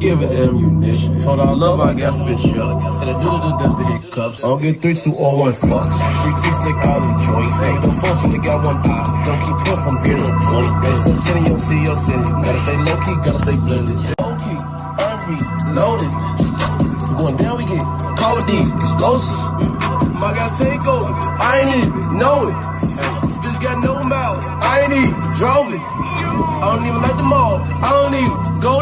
give it ammunition. Told her I love her, I got the bitch up. And I do that's the hiccups. I don't get 3, 2, or 1 fucks. 3 T slick out in choice. Hey, don't force when they got 1 eye. Don't keep him from getting a point. They some city, you see your city. Gotta stay low key, gotta stay blended. Low key, unreloaded. Going down, we get caught with these explosives. My guys take over. I ain't even know it. Just got no mouth. I ain't even drove it. I don't even like the mall. I don't even go